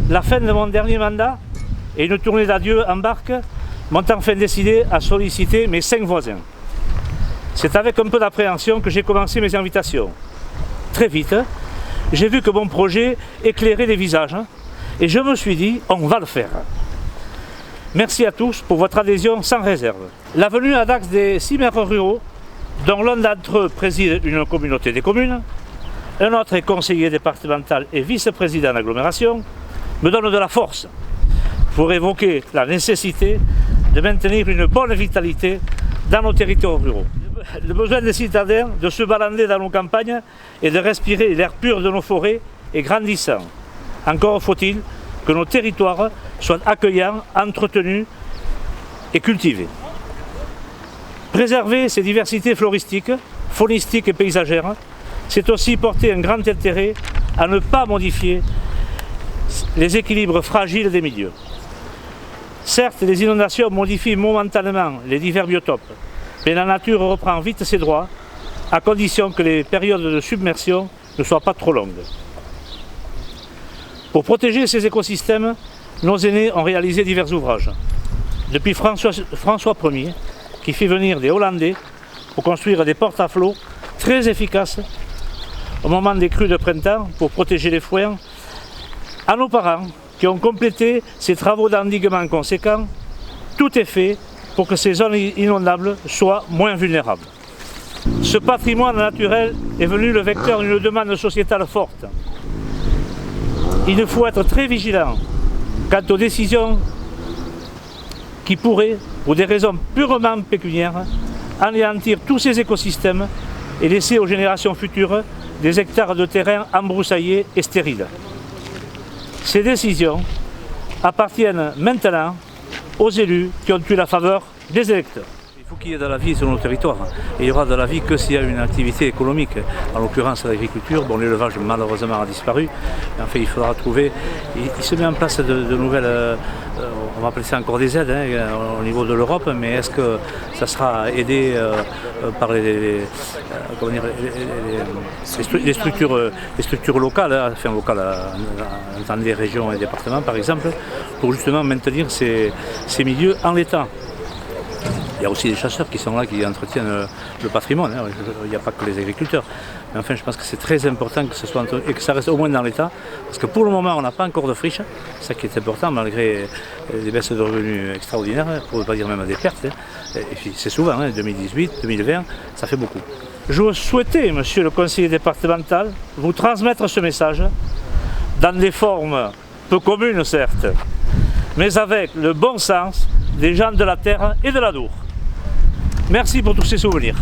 La fin de mon dernier mandat et une tournée d'adieu en barque m'ont enfin décidé à solliciter mes 5 voisins. C'est avec un peu d'appréhension que j'ai commencé mes invitations. Très vite, j'ai vu que mon projet éclairait les visages et je me suis dit, on va le faire. Merci à tous pour votre adhésion sans réserve. La venue à Dax des 6 maires ruraux, dont l'un d'entre eux préside une communauté des communes, un autre est conseiller départemental et vice-président d'agglomération, me donne de la force pour évoquer la nécessité de maintenir une bonne vitalité dans nos territoires ruraux. Le besoin des citadins de se balader dans nos campagnes et de respirer l'air pur de nos forêts est grandissant. Encore faut-il que nos territoires soient accueillants, entretenus et cultivés. Préserver ces diversités floristiques, faunistiques et paysagères, c'est aussi porter un grand intérêt à ne pas modifier les équilibres fragiles des milieux. Certes, les inondations modifient momentanément les divers biotopes, mais la nature reprend vite ses droits, à condition que les périodes de submersion ne soient pas trop longues. Pour protéger ces écosystèmes, nos aînés ont réalisé divers ouvrages. Depuis François Ier, qui fit venir des Hollandais pour construire des portes à flot très efficaces au moment des crues de printemps pour protéger les foins, à nos parents qui ont complété ces travaux d'endiguement conséquents, tout est fait pour que ces zones inondables soient moins vulnérables. Ce patrimoine naturel est venu le vecteur d'une demande sociétale forte. Il faut être très vigilant quant aux décisions qui pourraient, pour des raisons purement pécuniaires, anéantir tous ces écosystèmes et laisser aux générations futures des hectares de terrain embroussaillés et stériles. Ces décisions appartiennent maintenant aux élus qui ont eu la faveur des électeurs. Il faut qu'il y ait de la vie sur nos territoires. Et il y aura de la vie que s'il y a une activité économique, en l'occurrence l'agriculture. Bon, l'élevage malheureusement a disparu. Mais en fait, il faudra trouver. Il se met en place de nouvelles. On va appeler ça encore des aides au niveau de l'Europe, mais est-ce que ça sera aidé par les structures locales, enfin locales, dans des régions et départements par exemple, pour justement maintenir ces milieux en l'état? Il y a aussi des chasseurs qui sont là, qui entretiennent le patrimoine. Il n'y a pas que les agriculteurs. Mais enfin, je pense que c'est très important que ce soit et que ça reste au moins dans l'état. Parce que pour le moment, on n'a pas encore de friche. C'est ça qui est important, malgré des baisses de revenus extraordinaires, pour ne pas dire même des pertes. Et puis c'est souvent, 2018, 2020, ça fait beaucoup. Je souhaitais, monsieur le conseiller départemental, vous transmettre ce message dans des formes peu communes, certes, mais avec le bon sens des gens de la terre et de l'Adour. Merci pour tous ces souvenirs.